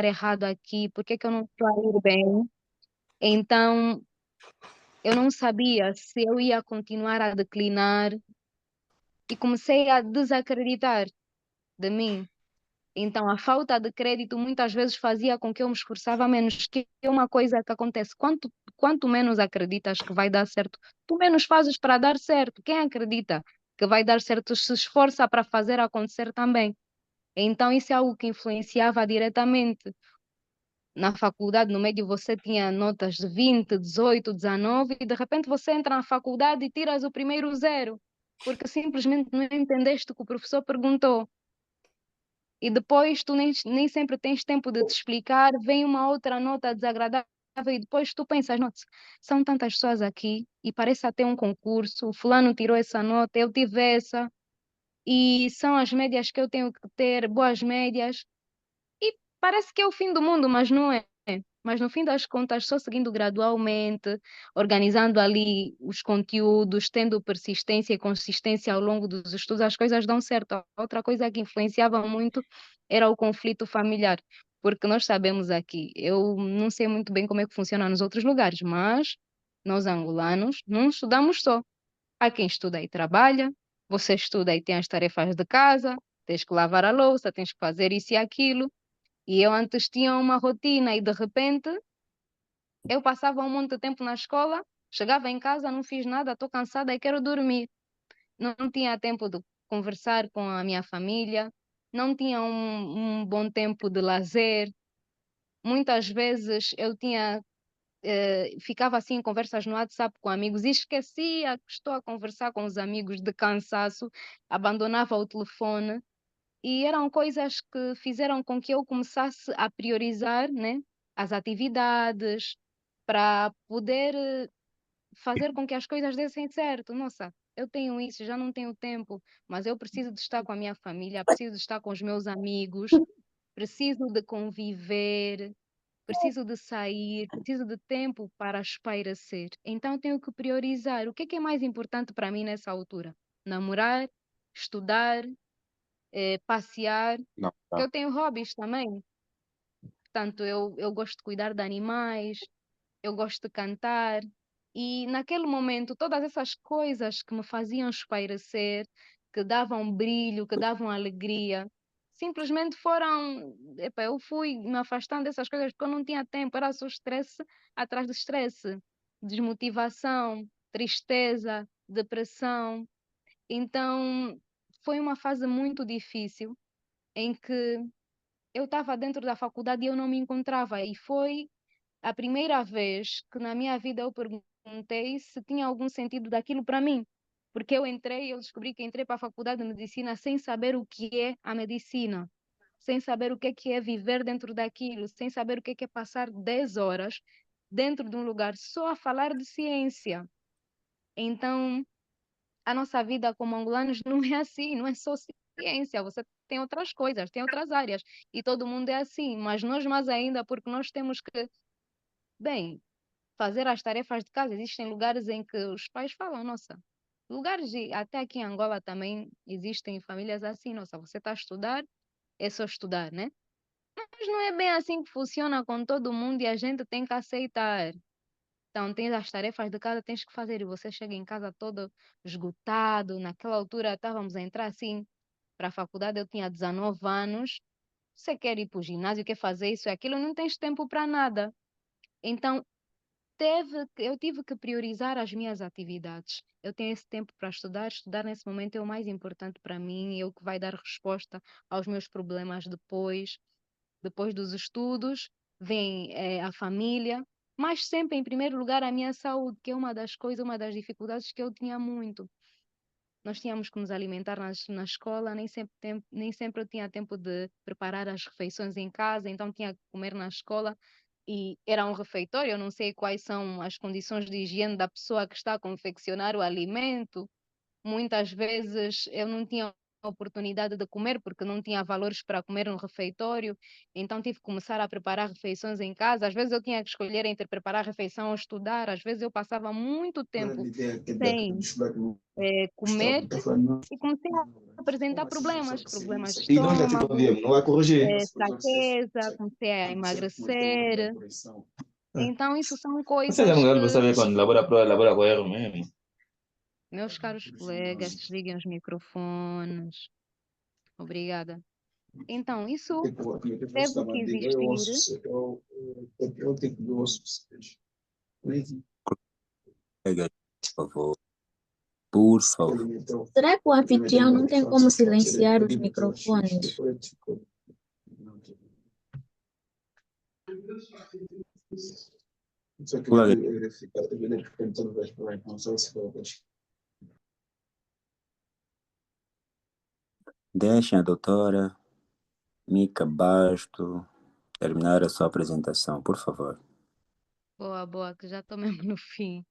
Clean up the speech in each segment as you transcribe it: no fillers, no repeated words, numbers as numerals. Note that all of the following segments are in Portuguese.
errado aqui? Por que que eu não estou a ir bem? Então, eu não sabia se eu ia continuar a declinar e comecei a desacreditar de mim. Então, a falta de crédito muitas vezes fazia com que eu me esforçava menos, que é uma coisa que acontece. Quanto menos acreditas que vai dar certo, tu menos fazes para dar certo. Quem acredita que vai dar certo se esforça para fazer acontecer também. Então, isso é algo que influenciava diretamente. Na faculdade, no médio, você tinha notas de 20, 18, 19, e de repente você entra na faculdade e tiras o primeiro zero, porque simplesmente não entendeste o que o professor perguntou. E depois tu nem sempre tens tempo de te explicar, vem uma outra nota desagradável e depois tu pensas, nossa, são tantas pessoas aqui e parece até um concurso, o fulano tirou essa nota, eu tive essa, e são as médias que eu tenho que ter, boas médias. E parece que é o fim do mundo, mas não é. Mas no fim das contas, só seguindo gradualmente, organizando ali os conteúdos, tendo persistência e consistência ao longo dos estudos, as coisas dão certo. A outra coisa que influenciava muito era o conflito familiar, porque nós sabemos aqui, eu não sei muito bem como é que funciona nos outros lugares, mas nós angolanos não estudamos só. Há quem estuda e trabalha, você estuda e tem as tarefas de casa, tens que lavar a louça, tens que fazer isso e aquilo. E eu antes tinha uma rotina e de repente eu passava um monte de tempo na escola, chegava em casa, não fiz nada, estou cansada e quero dormir. Não tinha tempo de conversar com a minha família, não tinha um bom tempo de lazer. Muitas vezes eu ficava assim em conversas no WhatsApp com amigos e esquecia que estou a conversar com os amigos de cansaço, abandonava o telefone. E eram coisas que fizeram com que eu começasse a priorizar, né, as atividades para poder fazer com que as coisas dessem certo. Nossa, eu tenho isso, já não tenho tempo, mas eu preciso de estar com a minha família, preciso de estar com os meus amigos, preciso de conviver, preciso de sair, preciso de tempo para espairecer. Então tenho que priorizar. O que é mais importante para mim nessa altura? Namorar, estudar, passear, Não, que tá. eu tenho hobbies também. Portanto, eu gosto de cuidar de animais, eu gosto de cantar. E naquele momento, todas essas coisas que me faziam espairecer, que davam brilho, que davam alegria, simplesmente foram. Epa, eu fui me afastando dessas coisas porque eu não tinha tempo, era só estresse atrás de estresse, desmotivação, tristeza, depressão. Então, foi uma fase muito difícil em que eu estava dentro da faculdade e eu não me encontrava. E foi a primeira vez que na minha vida eu perguntei se tinha algum sentido daquilo para mim. Porque eu descobri que entrei para a faculdade de medicina sem saber o que é a medicina, sem saber o que é viver dentro daquilo, sem saber o que é passar 10 horas dentro de um lugar só a falar de ciência. Então, a nossa vida como angolanos não é assim, não é só ciência, você tem outras coisas, tem outras áreas, e todo mundo é assim, mas nós mais ainda, porque nós temos que, bem, fazer as tarefas de casa. Existem lugares em que os pais falam, nossa, lugares, até aqui em Angola também existem famílias assim, nossa, você está a estudar, é só estudar, né? Mas não é bem assim que funciona com todo mundo e a gente tem que aceitar. Então, tens as tarefas de casa, tens que fazer, e você chega em casa todo esgotado. Naquela altura, estávamos a entrar assim para a faculdade, eu tinha 19 anos. Você quer ir para o ginásio, quer fazer isso e aquilo, não tens tempo para nada. Então, eu tive que priorizar as minhas atividades. Eu tenho esse tempo para estudar, estudar nesse momento é o mais importante para mim, é o que vai dar resposta aos meus problemas depois. Depois dos estudos, vem a família, mas sempre em primeiro lugar a minha saúde, que é uma das coisas, uma das dificuldades que eu tinha muito. Nós tínhamos que nos alimentar na escola, nem sempre eu tinha tempo de preparar as refeições em casa, então tinha que comer na escola e era um refeitório, eu não sei quais são as condições de higiene da pessoa que está a confeccionar o alimento. Muitas vezes eu não tinha oportunidade de comer, porque não tinha valores para comer no refeitório, então tive que começar a preparar refeições em casa. Às vezes eu tinha que escolher entre preparar a refeição ou estudar, às vezes eu passava muito tempo sem comer e comecei a apresentar problemas de E não já tipo estômago, não vai corrigir. fraqueza, comecei a emagrecer. Então, isso são Você já coisas não que, vai saber quando elabora com erro mesmo. meus caros colegas, desliguem os microfones. Obrigada. Então, isso teve que existir. Colega, por favor. Por favor. Será que o anfitrião não tem como silenciar os microfones? Colega, deixem a doutora Mica Basto terminar a sua apresentação, por favor. Boa, boa, que já estou mesmo no fim.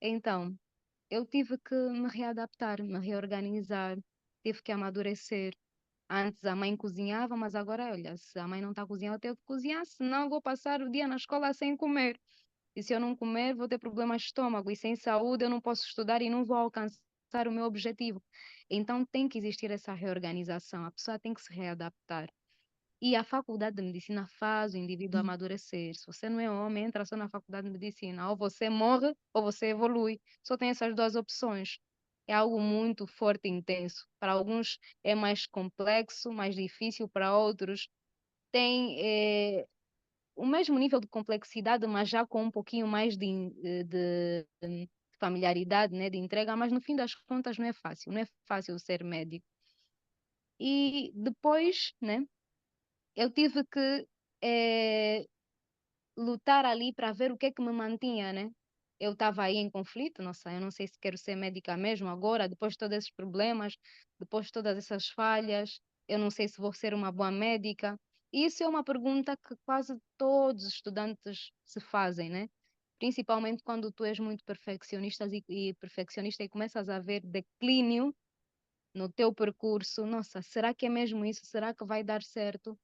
Então, eu tive que me readaptar, me reorganizar, tive que amadurecer. Antes a mãe cozinhava, mas agora, olha, se a mãe não está cozinhando, eu tenho que cozinhar, senão eu vou passar o dia na escola sem comer. E se eu não comer, vou ter problemas de estômago. E sem saúde, eu não posso estudar e não vou alcançar o meu objetivo. Então, tem que existir essa reorganização. A pessoa tem que se readaptar. E a faculdade de medicina faz o indivíduo amadurecer. Se você não é homem, entra só na faculdade de medicina. Ou você morre, ou você evolui. Só tem essas duas opções. É algo muito forte e intenso. Para alguns é mais complexo, mais difícil. Para outros tem o mesmo nível de complexidade, mas já com um pouquinho mais de familiaridade, né, de entrega. Mas no fim das contas não é fácil. Não é fácil ser médico. E depois, né? Eu tive que lutar ali para ver o que é que me mantinha, né? Eu estava aí em conflito, nossa, eu não sei se quero ser médica mesmo agora, depois de todos esses problemas, depois de todas essas falhas, eu não sei se vou ser uma boa médica. E isso é uma pergunta que quase todos os estudantes se fazem, né? Principalmente quando tu és muito perfeccionista e começas a ver declínio no teu percurso. Nossa, será que é mesmo isso? Será que vai dar certo?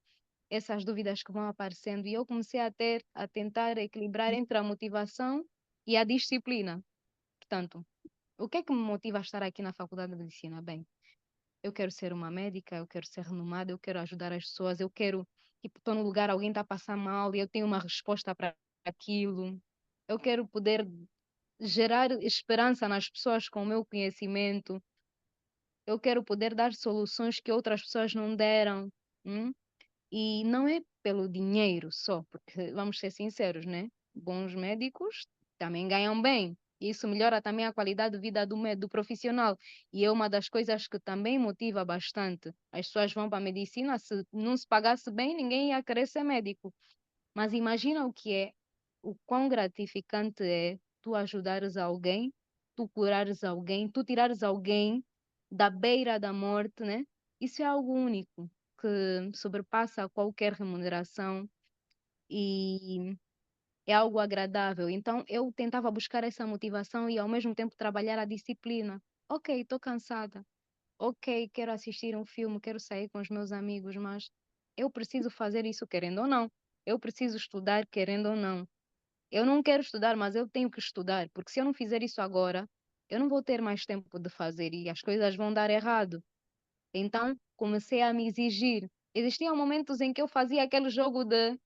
Essas dúvidas que vão aparecendo e eu comecei a tentar equilibrar entre a motivação e a disciplina. Portanto, o que é que me motiva a estar aqui na Faculdade de Medicina? Bem, eu quero ser uma médica, eu quero ser renomada, eu quero ajudar as pessoas, eu quero, tipo, estou no lugar, alguém está a passar mal e eu tenho uma resposta para aquilo. Eu quero poder gerar esperança nas pessoas com o meu conhecimento. Eu quero poder dar soluções que outras pessoas não deram. Hum? E não é pelo dinheiro só, porque vamos ser sinceros, né? Bons médicos também ganham bem. Isso melhora também a qualidade de vida do profissional. E é uma das coisas que também motiva bastante. As pessoas vão para a medicina, se não se pagasse bem, ninguém ia querer ser médico. Mas imagina o que é, o quão gratificante é tu ajudares alguém, tu curares alguém, tu tirares alguém da beira da morte, né? Isso é algo único que sobrepassa qualquer remuneração e é algo agradável. Então eu tentava buscar essa motivação e ao mesmo tempo trabalhar a disciplina. Ok, estou cansada. Ok, quero assistir um filme, quero sair com os meus amigos, mas eu preciso fazer isso querendo ou não. Eu preciso estudar querendo ou não. Eu não quero estudar, mas eu tenho que estudar, porque se eu não fizer isso agora, eu não vou ter mais tempo de fazer e as coisas vão dar errado. Então, comecei a me exigir. Existiam momentos em que eu fazia aquele jogo de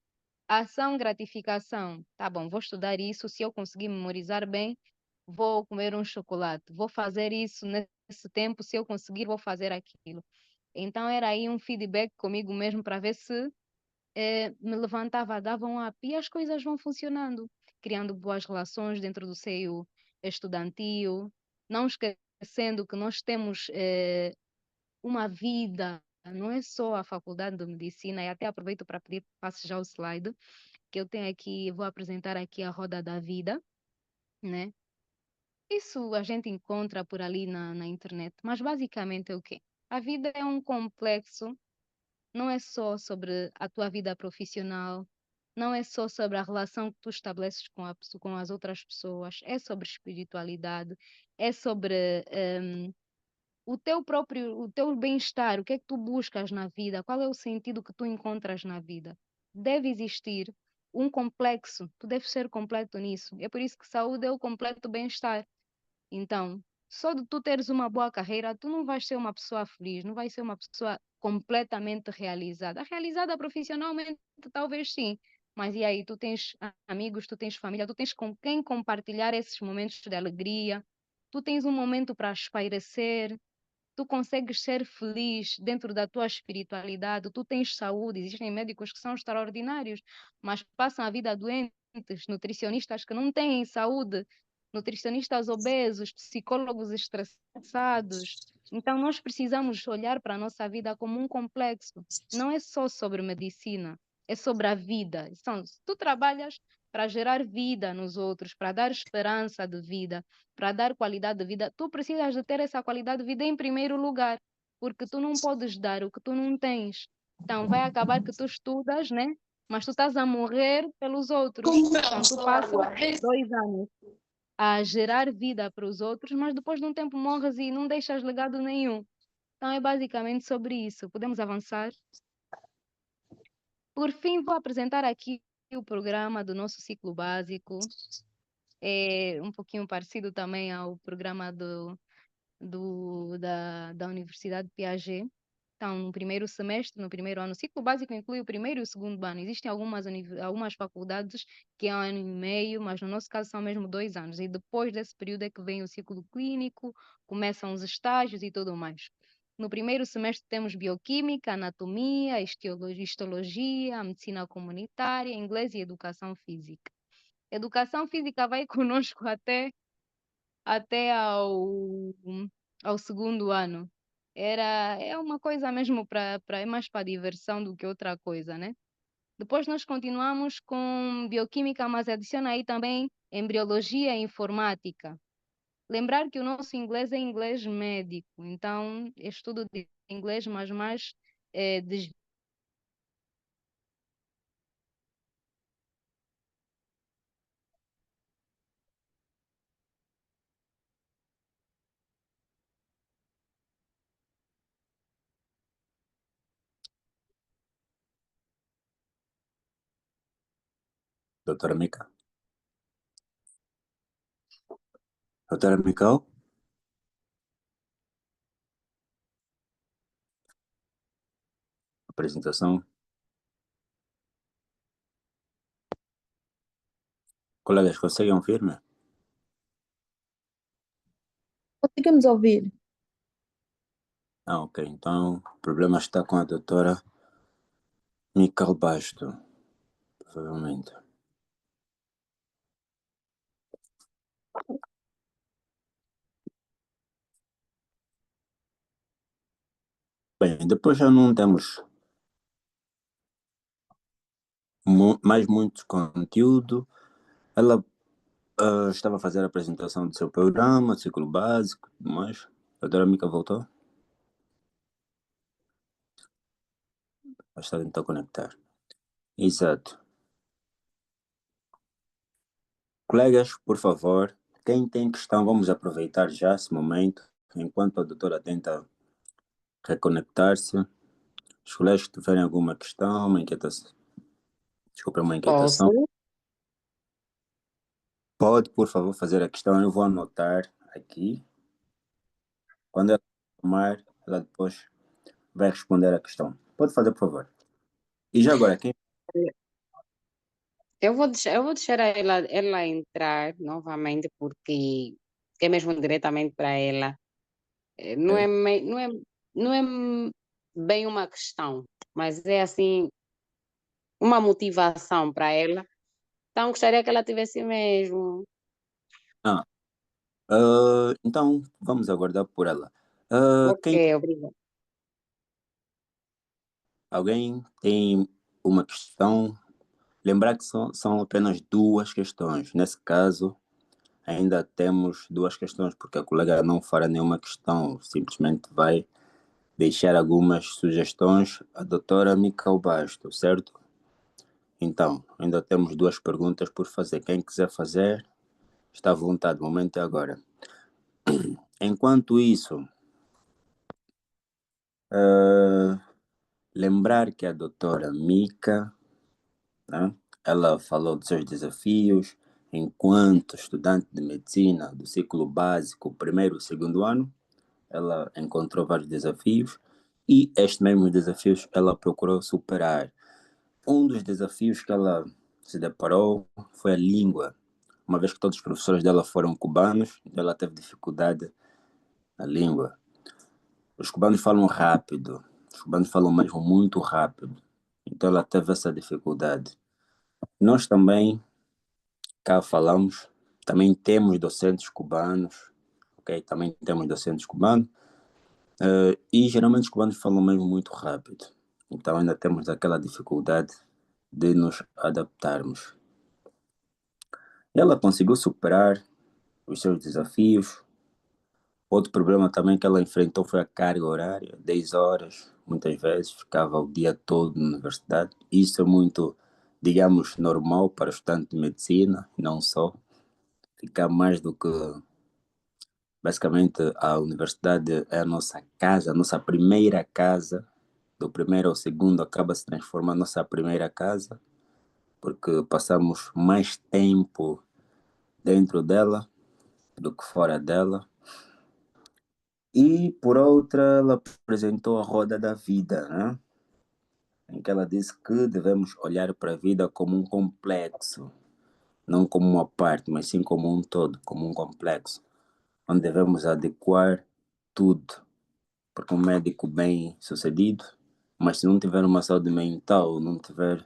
ação-gratificação. Tá bom, vou estudar isso, se eu conseguir memorizar bem, vou comer um chocolate. Vou fazer isso nesse tempo, se eu conseguir, vou fazer aquilo. Então era aí um feedback comigo mesmo para ver se me levantava, dava um up e as coisas vão funcionando, criando boas relações dentro do seio estudantil, não esquecendo que nós temos uma vida, não é só a faculdade de medicina, e até aproveito para pedir, passe já o slide, que eu tenho aqui, vou apresentar aqui a roda da vida, né? Isso a gente encontra por ali na internet, mas basicamente é o quê? A vida é um complexo, não é só sobre a tua vida profissional, não é só sobre a relação que tu estabeleces com as outras pessoas, é sobre espiritualidade, é sobre o teu bem-estar, o que é que tu buscas na vida, qual é o sentido que tu encontras na vida. Deve existir um complexo, tu deves ser completo nisso. É por isso que saúde é o completo bem-estar. Então, só de tu teres uma boa carreira, tu não vais ser uma pessoa feliz, não vais ser uma pessoa completamente realizada. Realizada profissionalmente, talvez sim, mas e aí, tu tens amigos, tu tens família, tu tens com quem compartilhar esses momentos de alegria, tu tens um momento para espairecer, tu consegues ser feliz dentro da tua espiritualidade, tu tens saúde, existem médicos que são extraordinários, mas passam a vida doentes, nutricionistas que não têm saúde, nutricionistas obesos, psicólogos estressados. Então, nós precisamos olhar para a nossa vida como um complexo. Não é só sobre medicina, é sobre a vida. Então, se tu trabalhas para gerar vida nos outros, para dar esperança de vida, para dar qualidade de vida, tu precisas de ter essa qualidade de vida em primeiro lugar, porque tu não podes dar o que tu não tens. Então, vai acabar que tu estudas, né? Mas tu estás a morrer pelos outros. Então, tu passas 2 anos a gerar vida para os outros, mas depois de um tempo morres e não deixas legado nenhum. Então, é basicamente sobre isso. Podemos avançar? Por fim, vou apresentar aqui o programa do nosso ciclo básico. É um pouquinho parecido também ao programa da Universidade Piaget. Então, no primeiro semestre, no primeiro ano, o ciclo básico inclui o primeiro e o segundo ano. Existem algumas faculdades que é 1 ano e meio, mas no nosso caso são mesmo 2 anos. E depois desse período é que vem o ciclo clínico, começam os estágios e tudo mais. No primeiro semestre temos bioquímica, anatomia, histologia, medicina comunitária, inglês e educação física. Educação física vai conosco até ao segundo ano. É uma coisa mesmo é mais para diversão do que outra coisa, né? Depois nós continuamos com bioquímica, mas adiciona aí também embriologia e informática. Lembrar que o nosso inglês é inglês médico, então é estudo de inglês, mas mais de Doutora Mica. Doutora Mical, apresentação. Colegas, conseguem ouvir-me? Conseguimos ouvir. Ah, ok. Então, o problema está com a doutora Mical Basto, provavelmente. Bem, depois já não temos mais muito conteúdo. Ela estava a fazer a apresentação do seu programa, ciclo básico, mas a doutora Mica voltou. Ela está a tentar conectar. Exato. Colegas, por favor, quem tem questão, vamos aproveitar já esse momento, enquanto a doutora tenta reconectar-se. Os colegas que tiverem alguma questão, uma inquietação, desculpa, uma inquietação, Posso? pode, por favor, fazer a questão. Eu vou anotar aqui. Quando ela tomar, ela depois vai responder a questão. Pode fazer, por favor. E já agora, quem... Eu vou deixar ela entrar novamente, porque é mesmo diretamente para ela. Não é, não é bem uma questão, mas é assim uma motivação para ela. Então, gostaria que ela tivesse mesmo. Ah, então, vamos aguardar por ela. Ok, Quem, obrigada. alguém tem uma questão? Lembrar que são apenas duas questões. Nesse caso, ainda temos duas questões, porque a colega não fará nenhuma questão, simplesmente vai deixar algumas sugestões à doutora Mical Basto, certo? Então, ainda temos duas perguntas por fazer. Quem quiser fazer, está à vontade, o momento é agora. Enquanto isso, Ah, lembrar que a doutora Mica, né, ela falou dos seus desafios enquanto estudante de medicina do ciclo básico, primeiro e segundo ano. Ela encontrou vários desafios e estes mesmos desafios ela procurou superar. Um dos desafios que ela se deparou foi a língua. Uma vez que todos os professores dela foram cubanos, ela teve dificuldade na língua. Os cubanos falam rápido, os cubanos falam mesmo muito rápido. Então ela teve essa dificuldade. Nós também, cá falamos, também temos docentes cubanos, ok? Também temos docentes cubanos. E geralmente os cubanos falam mesmo muito rápido. Então ainda temos aquela dificuldade de nos adaptarmos. Ela conseguiu superar os seus desafios. Outro problema também que ela enfrentou foi a carga horária, 10 horas, muitas vezes, ficava o dia todo na universidade. Isso é muito, digamos, normal para o estudante de medicina, não só. Ficar mais do que. Basicamente, a universidade é a nossa casa, a nossa primeira casa. Do primeiro ao segundo acaba se transformando a nossa primeira casa, porque passamos mais tempo dentro dela do que fora dela. E por outra, ela apresentou a roda da vida, né? Em que ela disse que devemos olhar para a vida como um complexo, não como uma parte, mas sim como um todo, como um complexo, onde devemos adequar tudo, porque um médico bem sucedido, mas se não tiver uma saúde mental, não tiver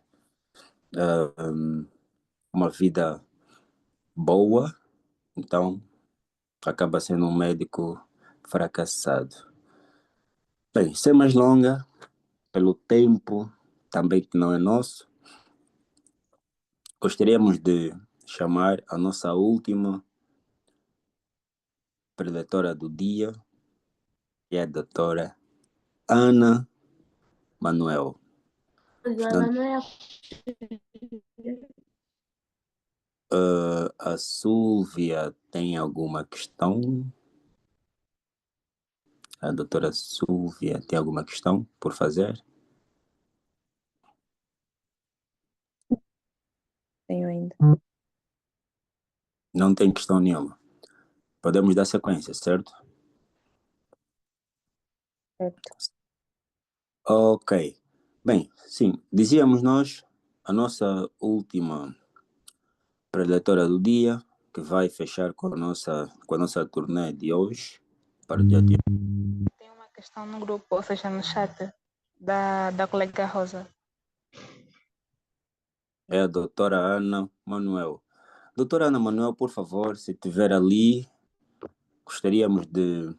uma vida boa, então acaba sendo um médico fracassado. Bem, sem mais longa, pelo tempo também que não é nosso, gostaríamos de chamar a nossa última preletora do dia, que é a doutora Ana Manuel. A Súlvia tem alguma questão? A doutora Súlvia tem alguma questão por fazer? Tenho ainda. Não tem questão nenhuma. Podemos dar sequência, certo? Certo. Ok. Bem, sim, dizíamos nós, a nossa última preletora do dia, que vai fechar com a nossa turnê de hoje, para o dia de hoje. Tem uma questão no grupo, ou seja, no chat, da colega Rosa. É a doutora Ana Manuel. Doutora Ana Manuel, por favor, se estiver ali, gostaríamos de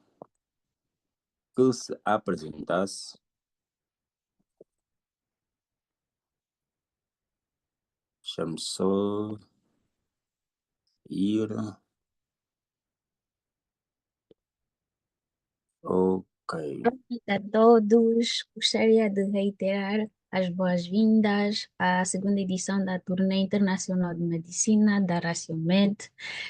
que se apresentasse. Deixa-me só ir. Ok. A todos, gostaria de reiterar as boas-vindas à segunda edição da Turnê Internacional de Medicina da Raciomed,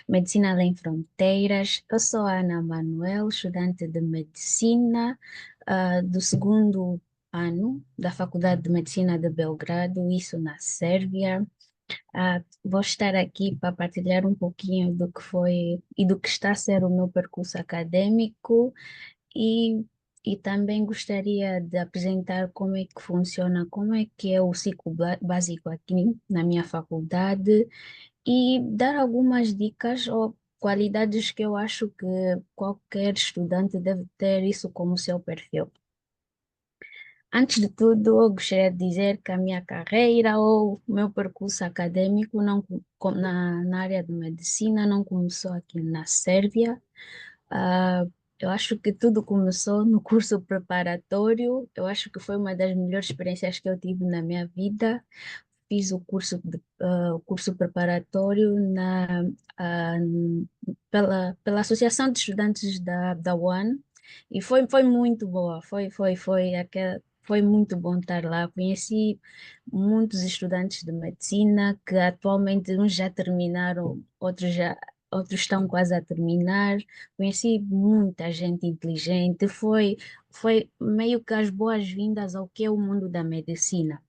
Medicina Além Fronteiras. Eu sou a Ana Manuel, estudante de Medicina do segundo ano da Faculdade de Medicina de Belgrado, isso na Sérvia. Vou estar aqui para partilhar um pouquinho do que foi e do que está a ser o meu percurso acadêmico e, e também gostaria de apresentar como é que funciona, como é que é o ciclo básico aqui na minha faculdade e dar algumas dicas ou qualidades que eu acho que qualquer estudante deve ter isso como seu perfil. Antes de tudo, eu gostaria de dizer que a minha carreira ou o meu percurso acadêmico na área de medicina não começou aqui na Sérvia. Ah, eu acho que tudo começou no curso preparatório. Eu acho que foi uma das melhores experiências que eu tive na minha vida. Fiz o curso preparatório ah, pela Associação de Estudantes da UAN e foi muito boa. Foi muito bom estar lá. Conheci muitos estudantes de medicina que atualmente uns já terminaram, outros outros estão quase a terminar. Conheci muita gente inteligente, foi meio que as boas-vindas ao que é o mundo da medicina.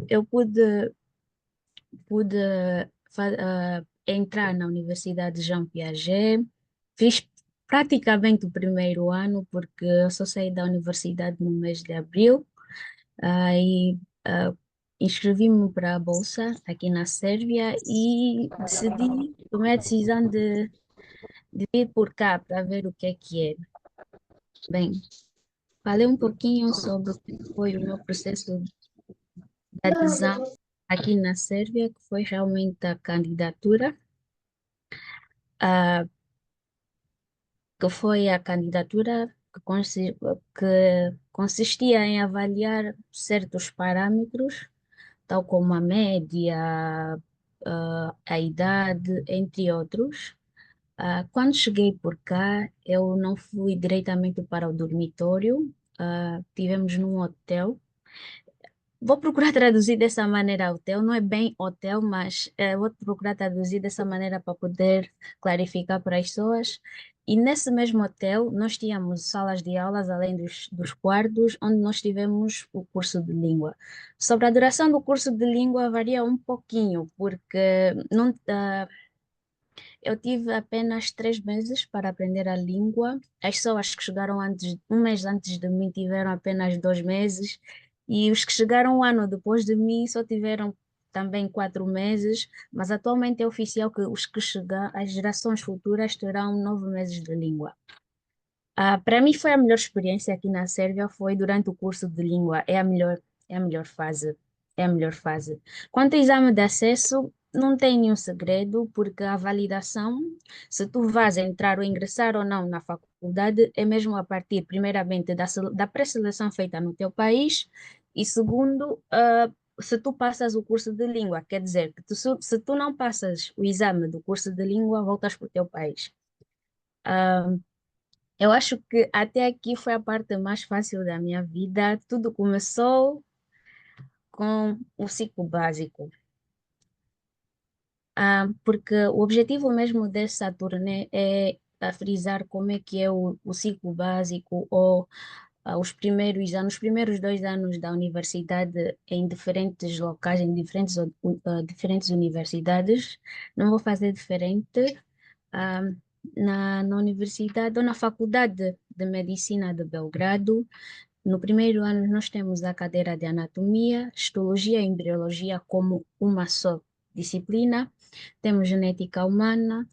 Eu pude entrar na Universidade de Jean Piaget, fiz praticamente o primeiro ano, porque eu só saí da universidade no mês de abril, e inscrevi-me para a Bolsa aqui na Sérvia e tomei a decisão de vir por cá para ver o que é. Bem, falei um pouquinho sobre o que foi o meu processo de adesão aqui na Sérvia, que foi realmente a candidatura, ah, que foi a candidatura que consistia em avaliar certos parâmetros, tal como a média, a idade, entre outros. Quando cheguei por cá, eu não fui diretamente para o dormitório, tivemos num hotel. Vou procurar traduzir dessa maneira hotel, não é bem hotel, mas vou procurar traduzir dessa maneira para poder clarificar para as pessoas. E nesse mesmo hotel, nós tínhamos salas de aulas, além dos quartos, onde nós tivemos o curso de língua. Sobre a duração do curso de língua, varia um pouquinho, porque não, eu tive apenas 3 meses para aprender a língua. As pessoas que chegaram um mês antes de mim tiveram apenas 2 meses, e os que chegaram um ano depois de mim só tiveram também 4 meses. Mas atualmente é oficial que os que chegam, as gerações futuras terão 9 meses de língua. Para mim foi a melhor experiência aqui na Sérvia, foi durante o curso de língua, é a melhor fase, é a melhor fase. Quanto ao exame de acesso, não tem nenhum segredo, porque a validação, se tu vais entrar ou ingressar ou não na faculdade, é mesmo a partir, primeiramente, da pré-seleção feita no teu país, e segundo, se tu passas o curso de língua, quer dizer que se tu não passas o exame do curso de língua, voltas para o teu país. Eu acho que até aqui foi a parte mais fácil da minha vida. Tudo começou com o ciclo básico. Porque o objetivo mesmo dessa turnê é frisar como é que é o ciclo básico, ou os primeiros 2 anos da universidade em diferentes locais, em diferentes universidades. Não vou fazer diferente. ah, na Universidade ou na Faculdade de Medicina de Belgrado. No primeiro ano, nós temos a cadeira de Anatomia, Histologia e Embriologia como uma só disciplina. Temos Genética Humana,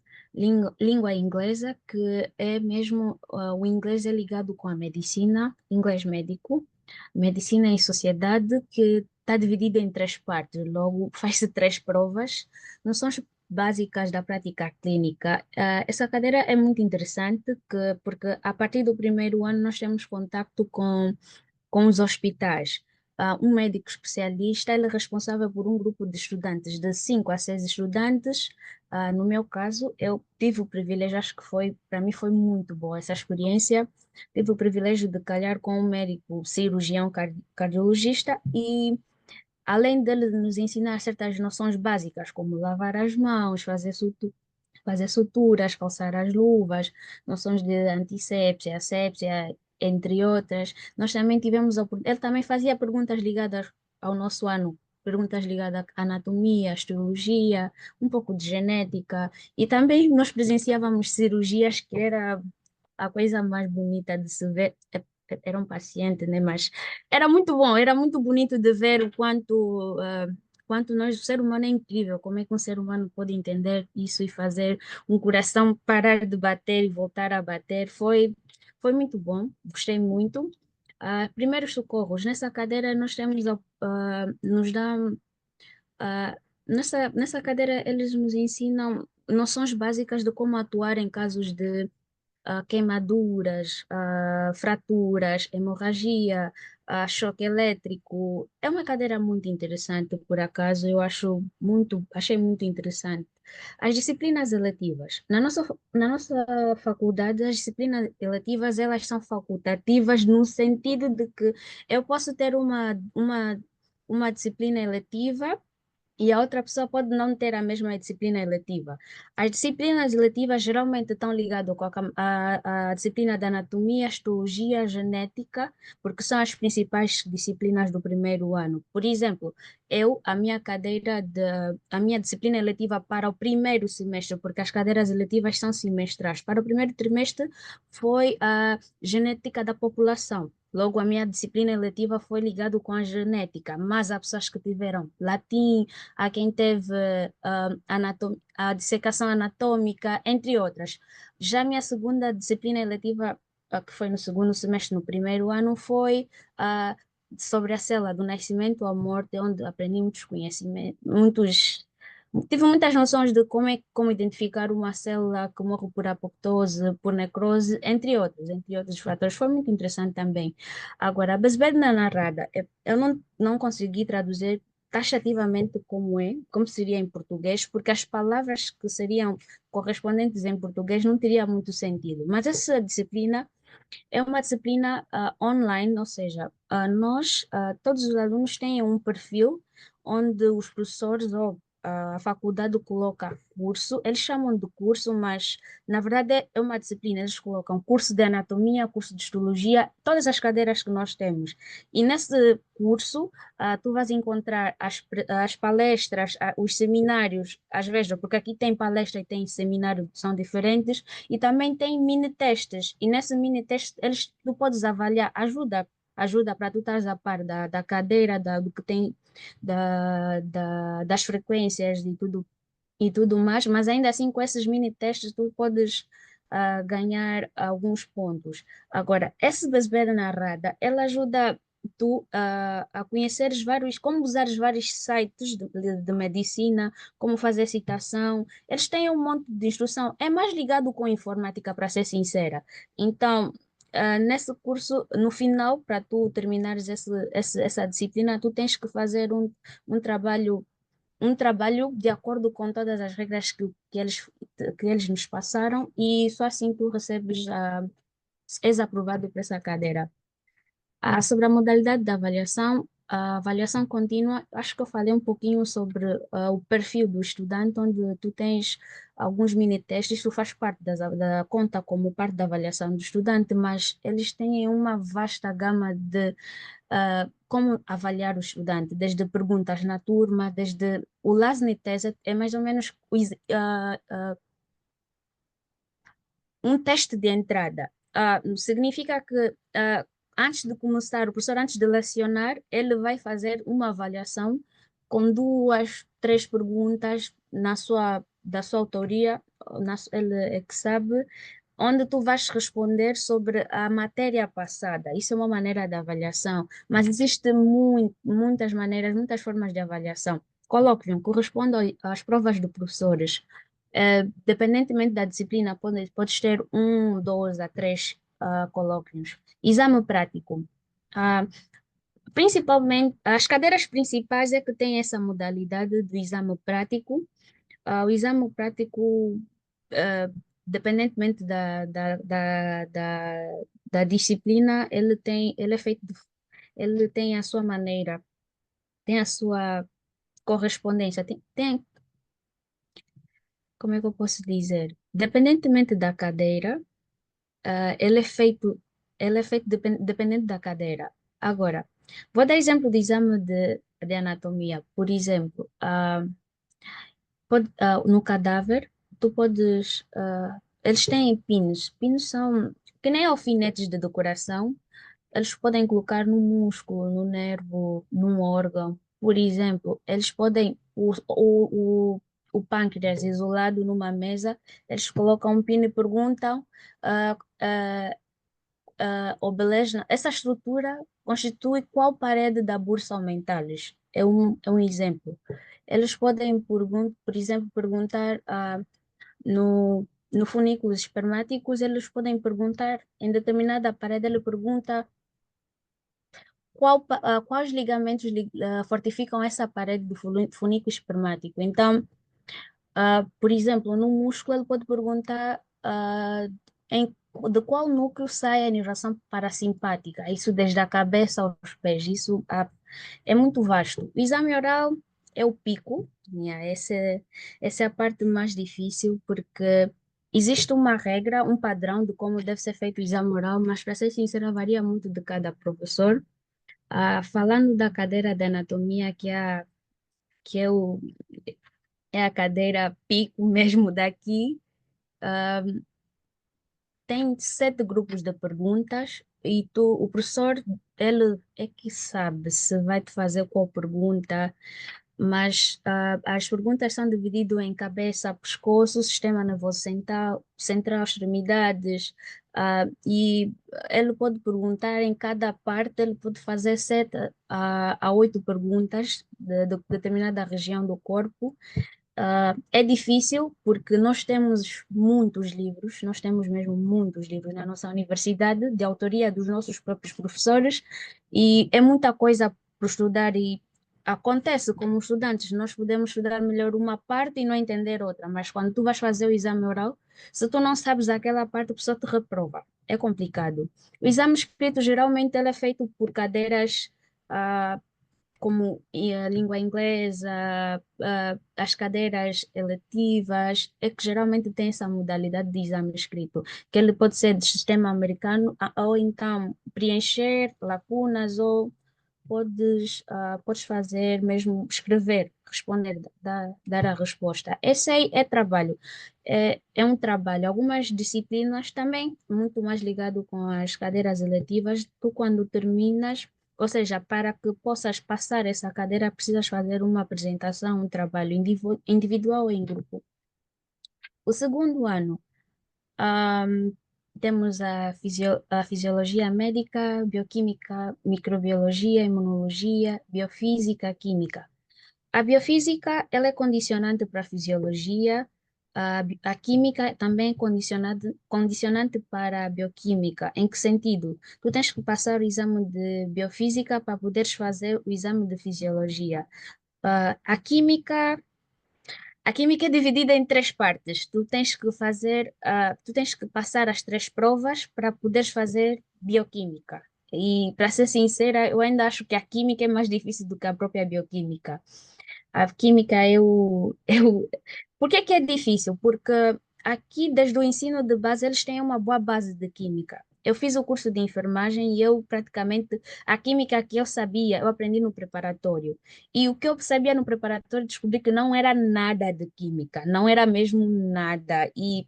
língua inglesa, que é mesmo, o inglês é ligado com a medicina, inglês médico, medicina e sociedade, que está dividida em 3 partes, logo faz-se 3 provas, noções básicas da prática clínica. Essa cadeira é muito interessante, porque a partir do primeiro ano nós temos contato com os hospitais. Um médico especialista, ele é responsável por um grupo de estudantes, de 5 a 6 estudantes. No meu caso, eu tive o privilégio, acho que para mim foi muito boa essa experiência. Tive o privilégio de calhar com um médico cirurgião cardiologista, e além dele nos ensinar certas noções básicas, como lavar as mãos, fazer suturas, calçar as luvas, noções de antissépsia, assépsia, entre outras. Nós também ele também fazia perguntas ligadas ao nosso ano, perguntas ligadas à anatomia, à histologia, um pouco de genética, e também nós presenciávamos cirurgias que era a coisa mais bonita de se ver. Era um paciente, né? Mas era muito bom, era muito bonito de ver quanto nós, o ser humano é incrível, como é que um ser humano pode entender isso e fazer um coração parar de bater e voltar a bater. Foi muito bom, gostei muito. Primeiros socorros, nessa cadeira nós temos, nos dá, nessa cadeira eles nos ensinam noções básicas de como atuar em casos de queimaduras, fraturas, hemorragia, choque elétrico. É uma cadeira muito interessante, por acaso, achei muito interessante. As disciplinas eletivas. Na nossa faculdade, as disciplinas eletivas, elas são facultativas no sentido de que eu posso ter uma disciplina eletiva e a outra pessoa pode não ter a mesma disciplina eletiva. As disciplinas eletivas geralmente estão ligadas com a disciplina de anatomia, histologia, genética, porque são as principais disciplinas do primeiro ano. Por exemplo, a minha disciplina eletiva para o primeiro semestre, porque as cadeiras eletivas são semestrais, para o primeiro trimestre foi a genética da população. Logo, a minha disciplina eletiva foi ligada com a genética, mas há pessoas que tiveram latim, há quem teve a dissecação anatômica, entre outras. Já a minha segunda disciplina eletiva, que foi no segundo semestre, no primeiro ano, foi sobre a célula do nascimento à morte, onde aprendi muitos conhecimentos, tive muitas noções de como identificar uma célula que morre por apoptose, por necrose, entre outros fatores. Foi muito interessante também. Agora, a Besbedna narrada, eu não consegui traduzir taxativamente como seria em português, porque as palavras que seriam correspondentes em português não teria muito sentido. Mas essa disciplina é uma disciplina online, ou seja, todos os alunos têm um perfil onde os professores ou a faculdade coloca curso, eles chamam de curso, mas na verdade é uma disciplina, eles colocam curso de anatomia, curso de histologia, todas as cadeiras que nós temos. E nesse curso, tu vais encontrar as palestras, os seminários, às vezes, porque aqui tem palestra e tem seminário, são diferentes, e também tem mini testes. E nesse mini teste, tu podes avaliar, ajuda para tu estar a par da cadeira, do que tem, das frequências e tudo mais, mas ainda assim com esses mini testes tu podes ganhar alguns pontos. Agora, essa base narrada, ela ajuda tu a conheceres como usar os vários sites de medicina, como fazer citação. Eles têm um monte de instrução. É mais ligado com informática, para ser sincera. Então, nesse curso, no final, para tu terminares essa disciplina, tu tens que fazer um trabalho de acordo com todas as regras que eles nos passaram e só assim tu recebes, és aprovado para essa cadeira. Sobre a modalidade da avaliação, a avaliação contínua, acho que eu falei um pouquinho sobre o perfil do estudante, onde tu tens alguns mini-testes, isso faz parte da conta como parte da avaliação do estudante, mas eles têm uma vasta gama de como avaliar o estudante, desde perguntas na turma, desde o Lasny Test é mais ou menos um teste de entrada. Significa que antes de começar, o professor, antes de lecionar, ele vai fazer uma avaliação com 2, 3 perguntas da sua autoria, ele é que sabe, onde tu vais responder sobre a matéria passada. Isso é uma maneira de avaliação, mas existem muitas maneiras, muitas formas de avaliação. Colóquio corresponde às provas de professores. Dependentemente da disciplina, podes ter 1, 2 a 3 colóquios. Exame prático. Principalmente, as cadeiras principais é que tem essa modalidade do exame prático. O exame prático, dependentemente da disciplina, ele é feito, ele tem a sua maneira, tem a sua correspondência, como é que eu posso dizer? Dependentemente da cadeira, ele é feito, dependente da cadeira. Agora, vou dar exemplo de exame de anatomia. Por exemplo, no cadáver, tu podes. Eles têm pinos. Pinos são que nem alfinetes de decoração. Eles podem colocar no músculo, no nervo, num órgão. Por exemplo, eles podem. O pâncreas isolado numa mesa, eles colocam um pino e perguntam. Essa estrutura constitui qual parede da bursa aumentalis? É um exemplo. Eles podem, por exemplo, perguntar no funículos espermáticos, eles podem perguntar, em determinada parede, ele pergunta quais ligamentos fortificam essa parede do funículo espermático. Então, por exemplo, no músculo, ele pode perguntar de qual núcleo sai a inervação parasimpática, isso desde a cabeça aos pés, isso é muito vasto. O exame oral é o pico. Yeah, essa é a parte mais difícil, porque existe uma regra, um padrão de como deve ser feito o exame oral, mas para ser sincera, varia muito de cada professor. Falando da cadeira de anatomia, que é, é a cadeira pico mesmo daqui, ah, tem 7 grupos de perguntas e o professor, ele é que sabe se vai te fazer qual pergunta, mas as perguntas são divididas em cabeça, pescoço, sistema nervoso central, extremidades, e ele pode perguntar em cada parte, ele pode fazer 7 a 8 perguntas de determinada região do corpo. É difícil porque nós temos muitos livros, nós temos mesmo muitos livros na nossa universidade, de autoria dos nossos próprios professores, e é muita coisa para estudar. E acontece como estudantes, nós podemos estudar melhor uma parte e não entender outra, mas quando tu vais fazer o exame oral, se tu não sabes aquela parte, a pessoa te reprova. É complicado. O exame escrito geralmente ele é feito por cadeiras ah, como a língua inglesa, as cadeiras eletivas, é que geralmente tem essa modalidade de exame escrito, que ele pode ser de sistema americano, ou então preencher lacunas, ou podes fazer mesmo escrever, responder, dar a resposta. Esse aí é trabalho, é um trabalho. Algumas disciplinas também, muito mais ligado com as cadeiras eletivas, tu quando terminas, ou seja, para que possas passar essa cadeira, precisas fazer uma apresentação, um trabalho individual ou em grupo. O segundo ano, Ahm, temos a fisiologia médica, bioquímica, microbiologia, imunologia, biofísica, química. A biofísica, ela é condicionante para a fisiologia, a química também é condicionante para a bioquímica. Em que sentido? Tu tens que passar o exame de biofísica para poderes fazer o exame de fisiologia. A química é dividida em 3 partes. Tu tens que passar as 3 provas para poderes fazer bioquímica. E, para ser sincera, eu ainda acho que a química é mais difícil do que a própria bioquímica. A química Por que que é difícil? Porque aqui, desde o ensino de base, eles têm uma boa base de química. Eu fiz o curso de enfermagem e eu praticamente, a química que eu sabia, eu aprendi no preparatório. E o que eu sabia no preparatório, descobri que não era nada de química, não era mesmo nada. E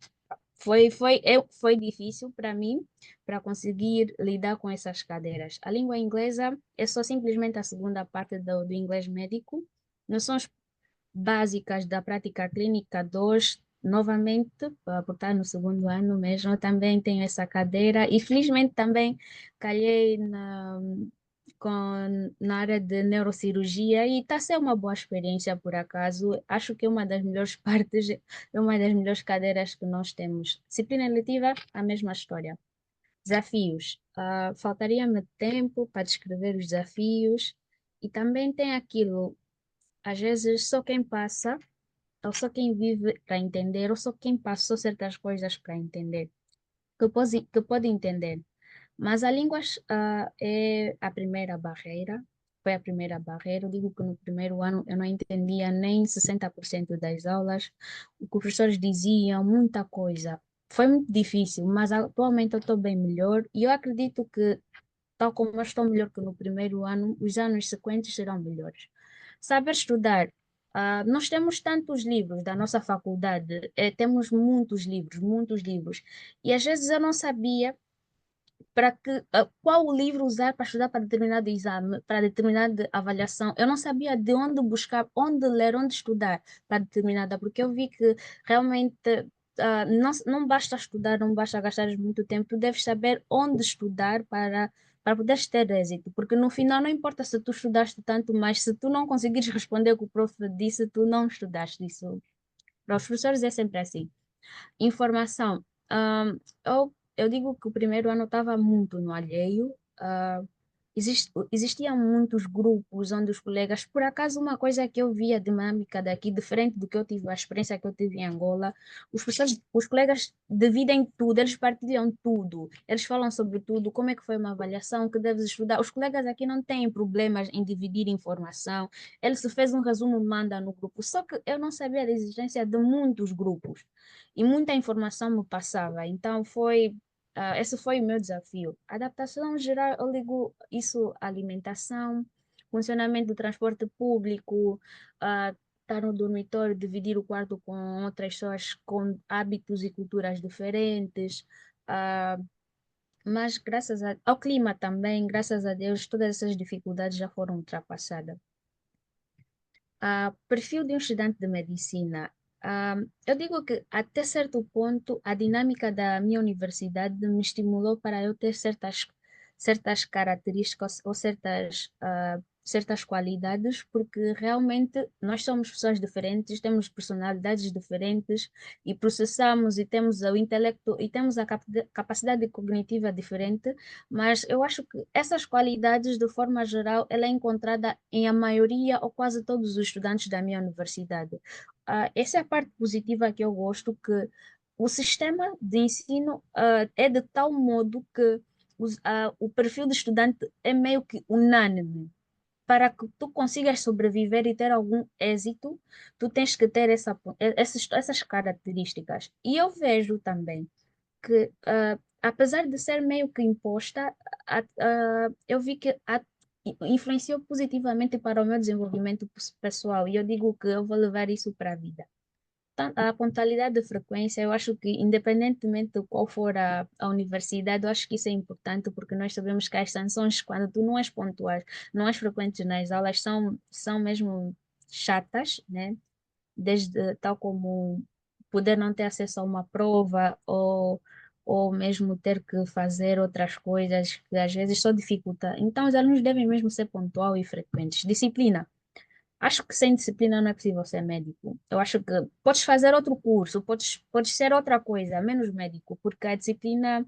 foi difícil para mim, para conseguir lidar com essas cadeiras. A língua inglesa é só simplesmente a segunda parte do inglês médico. Noções básicas da prática clínica 2, novamente, por estar no segundo ano mesmo, eu também tenho essa cadeira e felizmente também calhei na área de neurocirurgia e está a ser uma boa experiência por acaso. Acho que é uma das melhores partes, é uma das melhores cadeiras que nós temos. Disciplina eletiva, a mesma história. Desafios. Faltaria-me tempo para descrever os desafios e também tem aquilo, às vezes só quem passa, ou só quem vive para entender, ou só quem passou certas coisas para entender, que pode entender. Mas a língua é a primeira barreira, foi a primeira barreira. Eu digo que no primeiro ano eu não entendia nem 60% das aulas, o que os professores diziam, muita coisa. Foi muito difícil, mas atualmente eu estou bem melhor e eu acredito que, tal como eu estou melhor que no primeiro ano, os anos seguintes serão melhores. Saber estudar. Nós temos tantos livros da nossa faculdade, temos muitos livros, muitos livros. E às vezes eu não sabia qual livro usar para estudar para determinado exame, para determinada avaliação. Eu não sabia de onde buscar, onde ler, onde estudar para determinada, porque eu vi que realmente não basta estudar, não basta gastar muito tempo, tu deves saber onde estudar para poderes ter êxito, porque no final não importa se tu estudaste tanto, mas se tu não conseguires responder o que o prof disse, tu não estudaste isso. Para os professores é sempre assim. Informação. Eu digo que o primeiro ano estava muito no alheio. existiam muitos grupos onde os colegas, por acaso, uma coisa que eu via dinâmica daqui, diferente do que eu tive, a experiência que eu tive em Angola, os colegas dividem tudo, eles partilham tudo, eles falam sobre tudo, como é que foi uma avaliação, o que deves estudar. Os colegas aqui não têm problemas em dividir informação, ele se fez um resumo, manda no grupo, só que eu não sabia da existência de muitos grupos e muita informação me passava, então esse foi o meu desafio. Adaptação geral, eu ligo isso à alimentação, funcionamento do transporte público, estar no dormitório, dividir o quarto com outras pessoas com hábitos e culturas diferentes, ah, mas ao clima também, graças a Deus, todas essas dificuldades já foram ultrapassadas. Perfil de um estudante de medicina. Eu digo que até certo ponto a dinâmica da minha universidade me estimulou para eu ter certas características ou certas qualidades, porque realmente nós somos pessoas diferentes, temos personalidades diferentes e processamos e temos o intelecto e temos a capacidade cognitiva diferente, mas eu acho que essas qualidades, de forma geral, ela é encontrada em a maioria ou quase todos os estudantes da minha universidade. Essa é a parte positiva que eu gosto, que o sistema de ensino é de tal modo que o perfil de estudante é meio que unânime. Para que tu consigas sobreviver e ter algum êxito, tu tens que ter essas características. E eu vejo também que, apesar de ser meio que imposta, eu vi que influenciou positivamente para o meu desenvolvimento pessoal. E eu digo que eu vou levar isso para a vida. A pontualidade de frequência, eu acho que, independentemente de qual for a universidade, eu acho que isso é importante, porque nós sabemos que as sanções, quando tu não és pontual, não és frequente nas aulas, são mesmo chatas, né? Desde tal como poder não ter acesso a uma prova ou mesmo ter que fazer outras coisas que às vezes só dificulta. Então, os alunos devem mesmo ser pontual e frequentes. Disciplina. Acho que sem disciplina não é possível ser médico. Eu acho que podes fazer outro curso, podes ser outra coisa, menos médico, porque a disciplina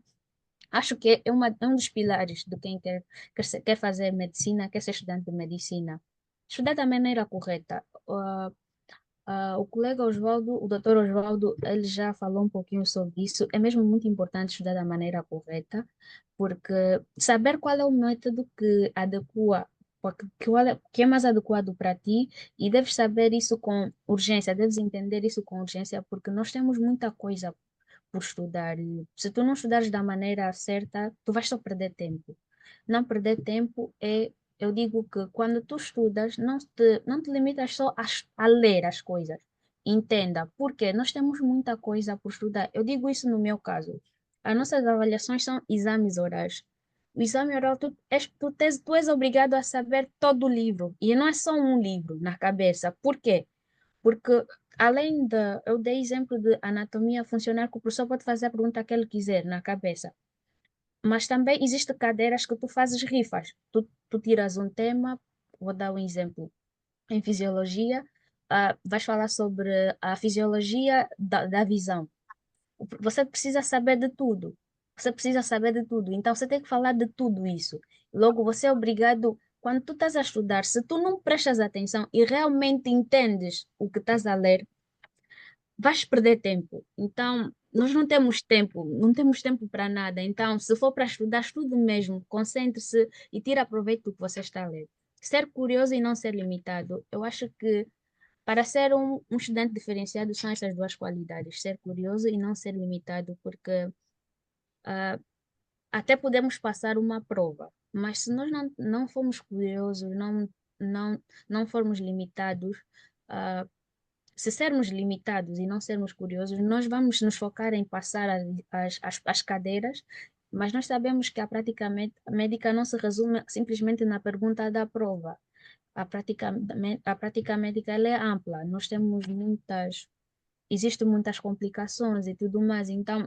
acho que é um dos pilares de quem quer fazer medicina, quer ser estudante de medicina. Estudar da maneira correta. O colega Osvaldo, o doutor Osvaldo, ele já falou um pouquinho sobre isso. É mesmo muito importante estudar da maneira correta, porque saber qual é o método que adequa, que é mais adequado para ti, e deves saber isso com urgência, deves entender isso com urgência, porque nós temos muita coisa por estudar. E se tu não estudares da maneira certa, tu vais só perder tempo. Não perder tempo eu digo que quando tu estudas, não te limitas só a ler as coisas. Entenda, porque nós temos muita coisa por estudar. Eu digo isso no meu caso. As nossas avaliações são exames orais. O exame oral, tu és obrigado a saber todo o livro. E não é só um livro na cabeça. Por quê? Porque eu dei exemplo de anatomia funcional, que o professor pode fazer a pergunta que ele quiser na cabeça. Mas também existem cadeiras que tu fazes rifas. Tu tiras um tema, vou dar um exemplo. Em fisiologia, vais falar sobre a fisiologia da visão. Você precisa saber de tudo. Você precisa saber de tudo. Então, você tem que falar de tudo isso. Logo, você é obrigado, quando tu estás a estudar, se tu não prestas atenção e realmente entendes o que estás a ler, vais perder tempo. Então, nós não temos tempo para nada. Então, se for para estudar, estude mesmo, concentre-se e tire proveito do que você está a ler. Ser curioso e não ser limitado. Eu acho que para ser um estudante diferenciado são essas duas qualidades, ser curioso e não ser limitado, porque ah, até podemos passar uma prova, mas se nós não formos curiosos, não, não formos limitados, ah, se sermos limitados e não sermos curiosos, nós vamos nos focar em passar as cadeiras, mas nós sabemos que a prática médica não se resume simplesmente na pergunta da prova. A prática médica ela é ampla, existem muitas complicações e tudo mais, então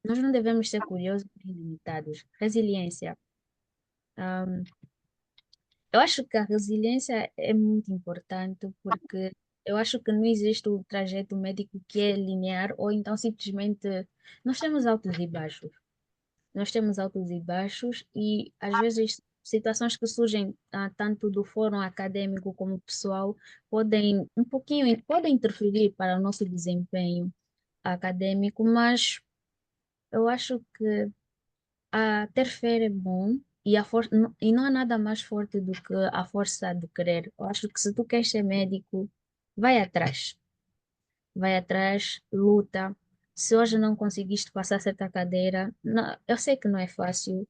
nós não devemos ser curiosos nem limitados. Resiliência. Eu acho que a resiliência é muito importante porque eu acho que não existe o trajeto médico que é linear ou então simplesmente nós temos altos e baixos. Nós temos altos e baixos e às vezes situações que surgem tanto do fórum acadêmico como pessoal podem podem interferir para o nosso desempenho acadêmico, mas eu acho que ter fé é bom e não há nada mais forte do que a força de querer. Eu acho que se tu queres ser médico, vai atrás. Vai atrás, luta. Se hoje não conseguiste passar certa cadeira, eu sei que não é fácil,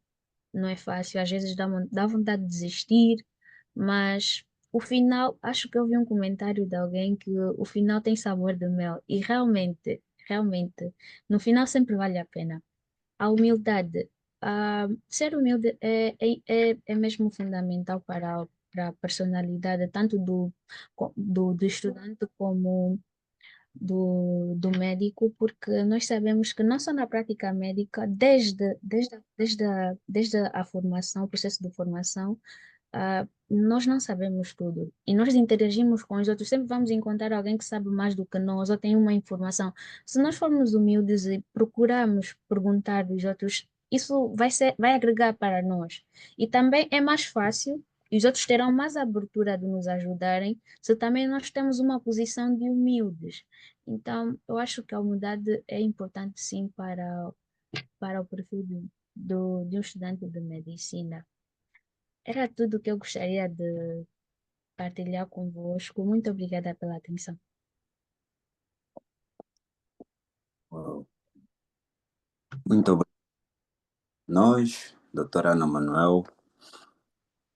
não é fácil, às vezes dá vontade de desistir, mas o final, acho que eu vi um comentário de alguém que o final tem sabor de mel e realmente, no final sempre vale a pena. A humildade, ser humilde é mesmo fundamental para a personalidade, tanto do estudante como do médico, porque nós sabemos que não só na prática médica, desde a formação, o processo de formação, nós não sabemos tudo e nós interagimos com os outros. Sempre vamos encontrar alguém que sabe mais do que nós ou tem uma informação. Se nós formos humildes e procurarmos perguntar dos outros, isso vai agregar para nós. E também é mais fácil. E os outros terão mais abertura de nos ajudarem se também nós temos uma posição de humildes. Então, eu acho que a humildade é importante sim para o perfil de um estudante de medicina. Era tudo que eu gostaria de partilhar convosco. Muito obrigada pela atenção. Uau. Muito obrigado a nós, doutora Ana Manuel,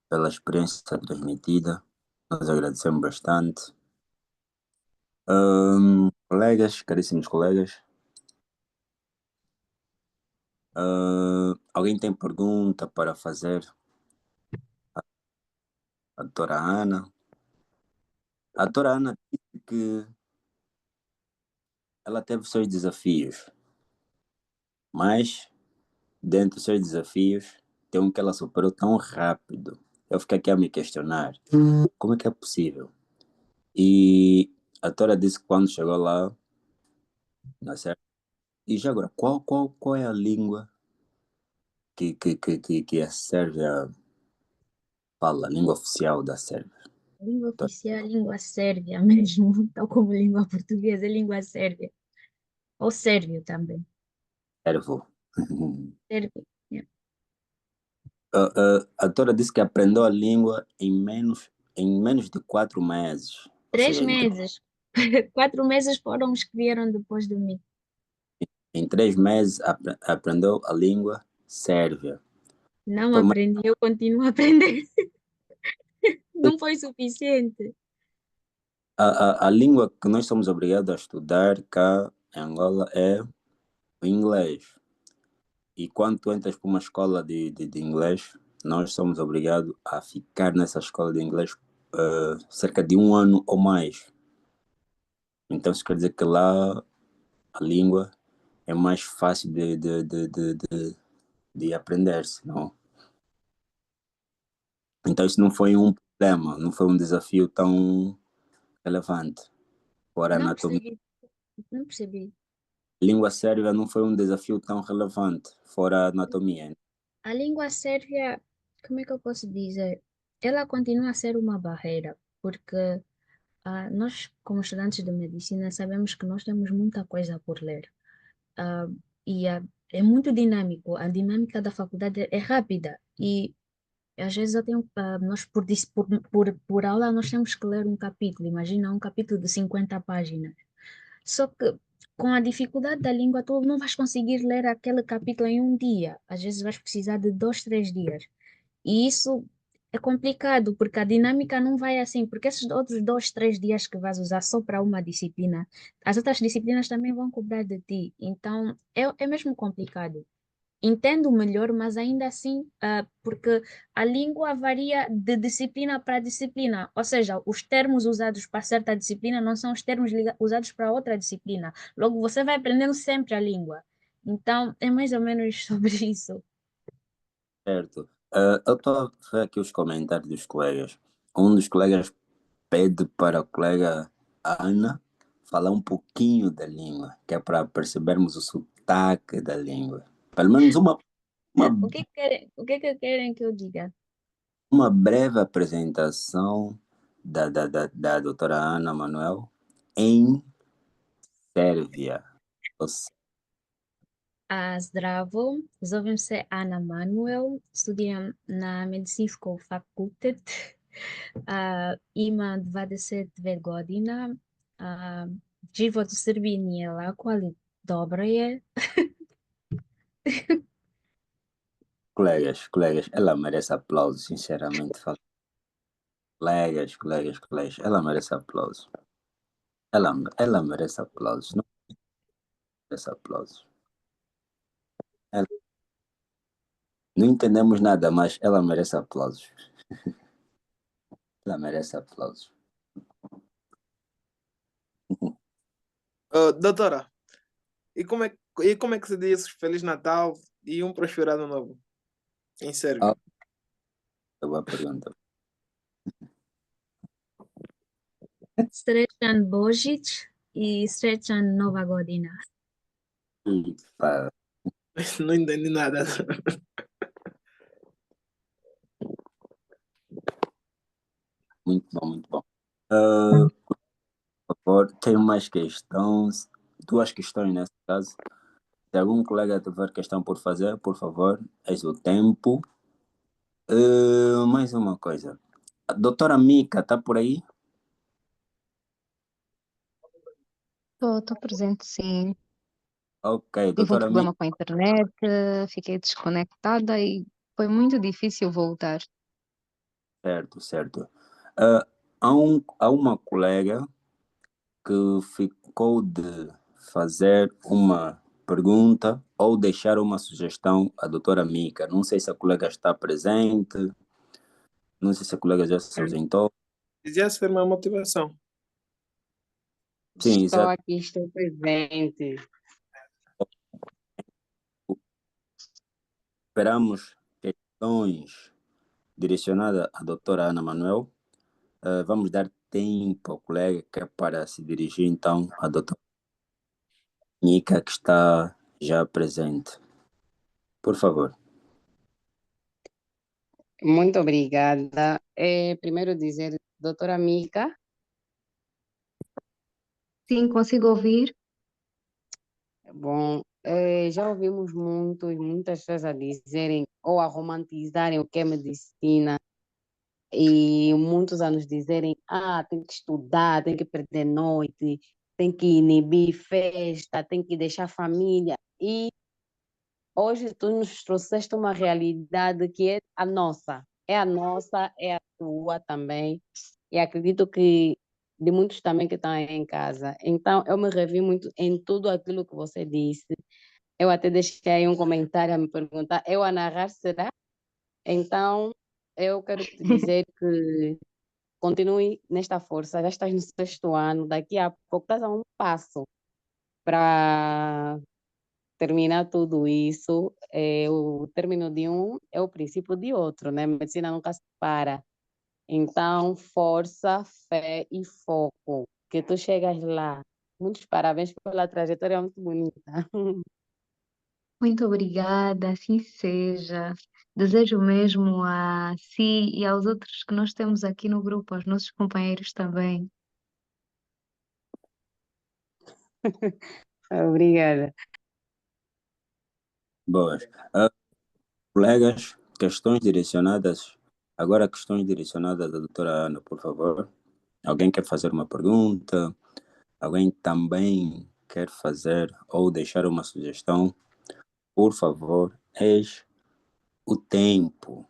pela experiência transmitida. Nós agradecemos bastante. Colegas, caríssimos colegas, alguém tem pergunta para fazer à doutora Ana? A doutora Ana disse que ela teve seus desafios, mas dentro dos seus desafios, tem um que ela superou tão rápido. Eu fiquei aqui a me questionar, como é que é possível? E a doutora disse que quando chegou lá, na Sérvia, e já agora, qual é a língua que a Sérvia fala, a língua oficial da Sérvia? A língua oficial é a língua sérvia mesmo, tal como língua portuguesa, é língua sérvia. Ou sérvio também. Sérvio. Sérvio. Yeah. A doutora disse que aprendeu a língua em menos de 4 meses. Ou 3 seja, meses. 4 meses foram os que vieram depois de mim. em 3 meses aprendeu a língua sérvia. Não Foi aprendi, eu continuo a aprender. Não foi suficiente. a língua que nós somos obrigados a estudar cá em Angola é o inglês. E quando tu entras para uma escola de inglês, nós somos obrigados a ficar nessa escola de inglês cerca de 1 ano ou mais. Então isso quer dizer que lá a língua é mais fácil de aprender-se, não? Então isso não foi um problema, não foi um desafio tão relevante. Fora a Não anatomia. percebi, não percebi. A língua sérvia não foi um desafio tão relevante, fora a anatomia. A língua sérvia, como é que eu posso dizer? Ela continua a ser uma barreira, porque nós, como estudantes de medicina, sabemos que nós temos muita coisa por ler. Ah, e é muito dinâmico. A dinâmica da faculdade é rápida. E às vezes eu tenho, nós por aula, nós temos que ler um capítulo. Imagina um capítulo de 50 páginas. Só que com a dificuldade da língua, tu não vais conseguir ler aquele capítulo em um dia. Às vezes vais precisar de 2, 3 dias. E isso é complicado, porque a dinâmica não vai assim, porque esses outros 2, 3 dias que vais usar só para uma disciplina, as outras disciplinas também vão cobrar de ti. Então, é mesmo complicado. Entendo melhor, mas ainda assim, porque a língua varia de disciplina para disciplina, ou seja, os termos usados para certa disciplina não são os termos usados para outra disciplina. Logo, você vai aprendendo sempre a língua. Então, é mais ou menos sobre isso. Certo. Eu estou a ver aqui os comentários dos colegas. Um dos colegas pede para a colega Ana falar um pouquinho da língua, que é para percebermos o sotaque da língua. Pelo menos uma O que querem que eu diga? uma breve apresentação da doutora Ana Manuel em Sérvia. Zdravo, zovem se Ana Manuel, studiram na Medicinskog fakultet. Ima 22 godina. Život u Srbiji nije lako, ali dobro je. Colegas, ela merece aplausos, sinceramente falando. Colegas, ela merece aplausos. Ela merece aplausos, não merece aplausos. Não entendemos nada, mas ela merece aplausos. Ela merece aplausos. Doutora, e como é que se diz Feliz Natal e um prosperado Ano Novo em sérvio? Boa pergunta. Srećan Božić i Srećan Nova godina. Pá, Não entendi nada. muito bom, muito bom. Por favor, tem mais questões, duas questões nesse caso. Se algum colega tiver questão por fazer, por favor, eis o tempo. Mais uma coisa. A doutora Mica está por aí? Estou presente, sim. Ok, Tive um doutora Mica. problema com a internet, fiquei desconectada e foi muito difícil voltar. Certo. Há uma colega que ficou de fazer uma pergunta ou deixar uma sugestão à doutora Mica. Não sei se a colega está presente, não sei se a colega já se ausentou. Dizia ser uma motivação. Sim, Estou exato. aqui, estou presente. Esperamos questões direcionadas à doutora Ana Manuel. Vamos dar tempo ao colega que é para se dirigir então à doutora Mica, que está já presente. Por favor. Muito obrigada. Primeiro dizer, doutora Mica, Sim, consigo ouvir? bom, já ouvimos muitas pessoas a dizerem ou a romantizarem o que é medicina e muitos a nos dizerem, tem que estudar, tem que perder noite, tem que inibir festa, tem que deixar família. E hoje tu nos trouxeste uma realidade que é a nossa. É a nossa, é a tua também. E acredito que de muitos também que estão aí em casa. Então, eu me revi muito em tudo aquilo que você disse. Eu até deixei aí um comentário a me perguntar, eu a narrar será? Então, eu quero te dizer que continue nesta força. Já estás no sexto ano, daqui a pouco estás a um passo para terminar tudo isso. O término de um é o princípio de outro, né? Medicina nunca se para. Então, força, fé e foco, que tu chegas lá. Muitos parabéns pela trajetória muito bonita. Muito obrigada, assim seja. Desejo mesmo a si e aos outros que nós temos aqui no grupo, aos nossos companheiros também. Obrigada. Boas. Colegas, questões direcionadas à doutora Ana, por favor. Alguém quer fazer uma pergunta? Alguém também quer fazer ou deixar uma sugestão? Por favor, eis o tempo.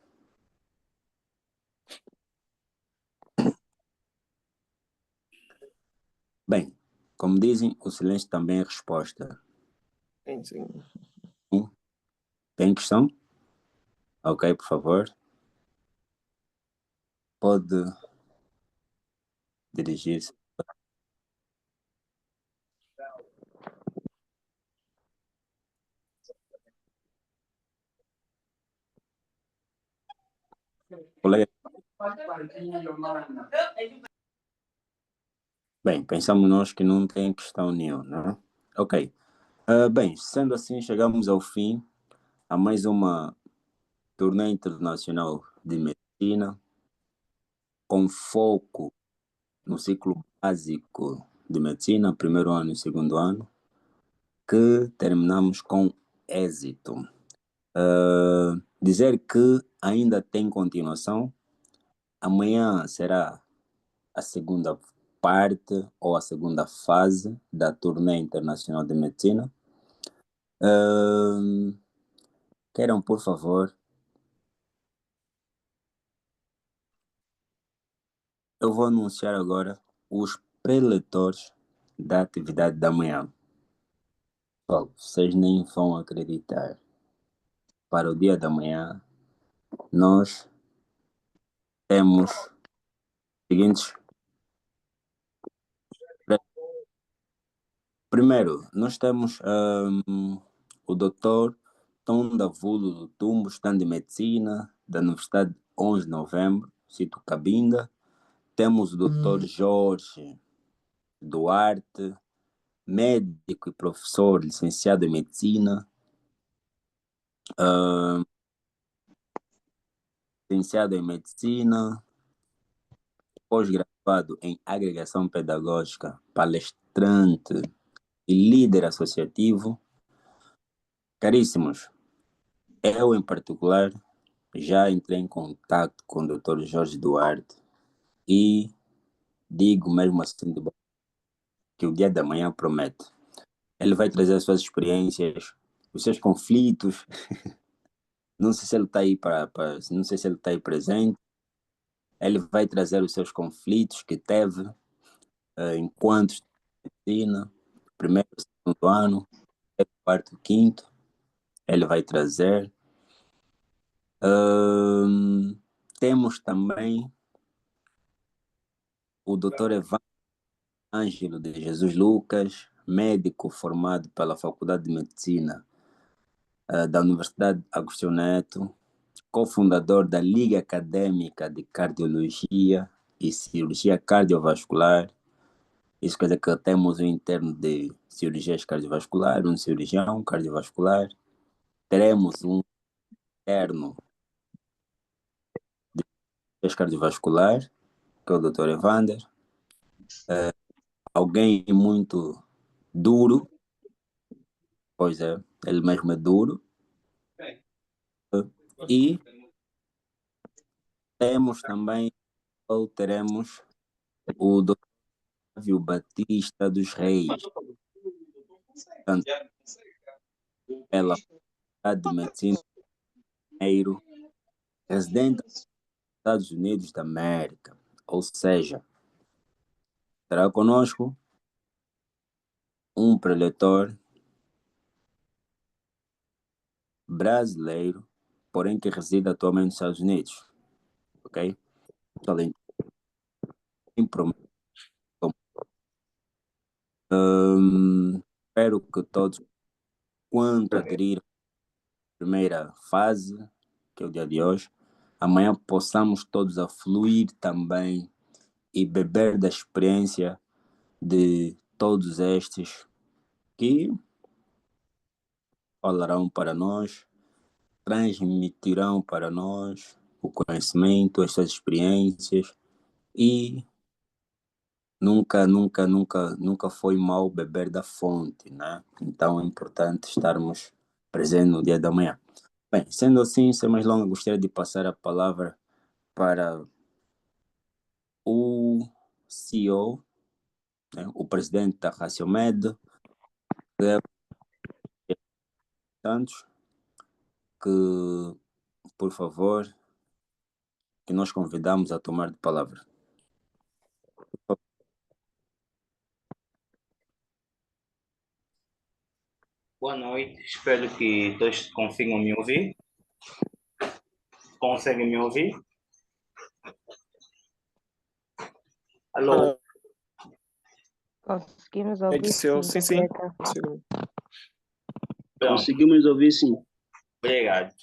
Bem, como dizem, o silêncio também é resposta. Sim. Tem questão? Ok, por favor. Pode dirigir-se. Colega. Bem, pensamos nós que não tem questão nenhuma, não é? Ok. Bem, sendo assim, chegamos ao fim a mais uma turnê internacional de medicina. medicina, com foco no ciclo básico de medicina, primeiro ano e segundo ano, que terminamos com êxito. Dizer que ainda tem continuação, amanhã será a segunda parte ou a segunda fase da turnê internacional de medicina. Queiram, por favor, eu vou anunciar agora os preletores da atividade da manhã. Pessoal, vocês nem vão acreditar. Para o dia da manhã, nós temos os seguintes. Primeiro, nós temos o Dr. Tom Davulo do Tumbo, estudante de Medicina, da Universidade 11 de Novembro, Cito Cabinda. Temos o Dr. Jorge Duarte, médico e professor, licenciado em Medicina, licenciado em Medicina, pós-graduado em Agregação Pedagógica, palestrante e líder associativo. Caríssimos, eu em particular já entrei em contato com o Dr. Jorge Duarte e digo mesmo assim que o dia da manhã promete. Ele vai trazer as suas experiências, os seus conflitos. Não sei se ele está aí não sei se ele está aí presente. Ele vai trazer os seus conflitos que teve enquanto medicina, primeiro, segundo ano, quarto, quinto. Ele vai trazer. Temos também o Dr. Evângelo de Jesus Lucas, médico formado pela Faculdade de Medicina da Universidade Agostinho Neto, cofundador da Liga Acadêmica de Cardiologia e Cirurgia Cardiovascular. Isso quer dizer que temos um interno de cirurgias cardiovasculares, um cirurgião cardiovascular. Teremos um interno de cirurgias cardiovascular, que é o Dr. Evander. Alguém muito duro, pois é, ele mesmo é duro. E temos também, ou teremos, o Dr. Flávio Batista dos Reis, portanto, pela Faculdade de Medicina, residente dos Estados Unidos da América, ou seja, terá conosco um preletor brasileiro, porém que reside atualmente nos Estados Unidos, ok? Além espero que todos, quanto aderir à primeira fase, que é o dia de hoje, amanhã possamos todos a fluir também e beber da experiência de todos estes que falarão para nós, transmitirão para nós o conhecimento, as suas experiências e nunca foi mal beber da fonte, né? Então é importante estarmos presentes no dia da manhã. Bem, sendo assim, sem mais longa, gostaria de passar a palavra para o CEO, né, o presidente da Raciomed, Santos, que, por favor, que nós convidamos a tomar de palavra. Boa noite, espero que todos consigam me ouvir. Conseguem me ouvir? Alô? Conseguimos É ouvir, de seu, sim, sim. colega. Consigo. Pronto, Conseguimos ouvir, sim. obrigado.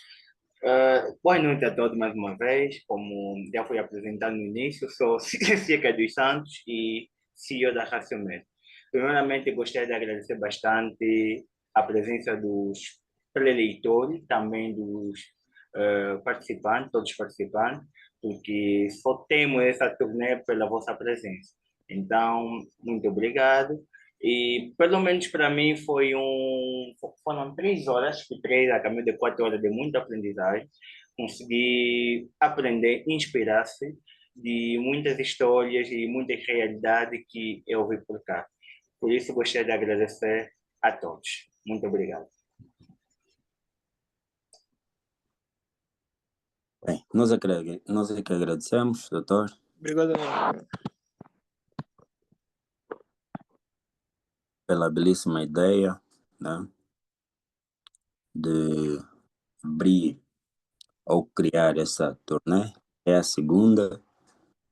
Boa noite a todos mais uma vez. Como já foi apresentado no início, sou Cícero dos Santos e CEO da Raciomed. Primeiramente, gostaria de agradecer bastante a presença dos preleitores, também dos participantes, todos os participantes, porque só temos essa turnê pela vossa presença. Então, muito obrigado. E pelo menos para mim foram 3 horas, que 3 a caminho de 4 horas de muita aprendizagem. Consegui aprender, inspirar-se de muitas histórias e muitas realidades que eu vi por cá. Por isso, gostaria de agradecer a todos. Muito obrigado. Bem, nós é que agradecemos, doutor, Obrigado, amigo. pela belíssima ideia, né, de abrir ou criar essa turnê. É a segunda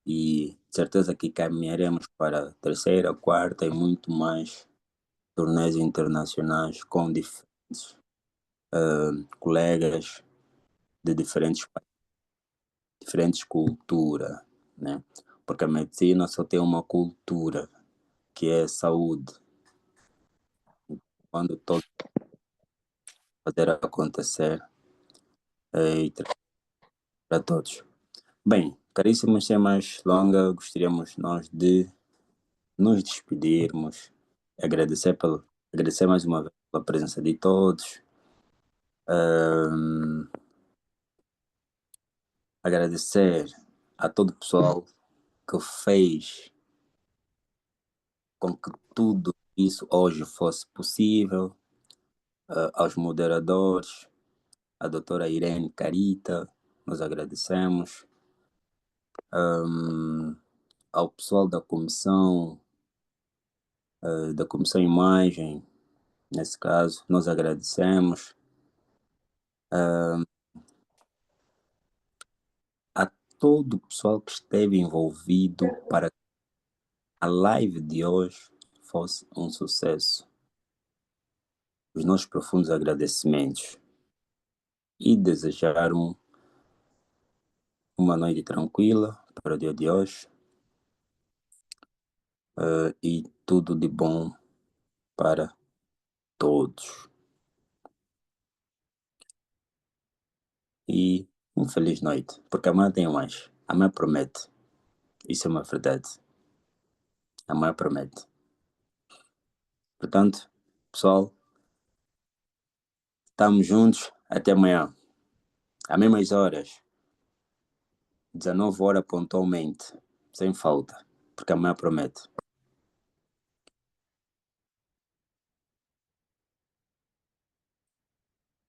e certeza que caminharemos para a terceira, quarta e muito mais turnês internacionais com diferentes colegas de diferentes países, diferentes culturas, né? Porque a medicina só tem uma cultura, que é saúde. Quando todos fazer acontecer, e para todos. Bem, caríssimos, sem mais longa, gostaríamos nós de nos despedirmos, agradecer mais uma vez pela presença de todos, agradecer a todo o pessoal que fez com que tudo isso hoje fosse possível, aos moderadores, a doutora Irene Carita, nós agradecemos, ao pessoal da comissão imagem, nesse caso, nós agradecemos, a todo o pessoal que esteve envolvido para que a live de hoje fosse um sucesso. Os nossos profundos agradecimentos e desejar uma noite tranquila para o dia de hoje, e tudo de bom para todos. E uma feliz noite, porque amanhã tem mais. Amanhã promete. Isso é uma verdade. Amanhã promete. Portanto, pessoal, estamos juntos. Até amanhã. Às mesmas horas. 19 horas pontualmente. Sem falta. Porque amanhã promete.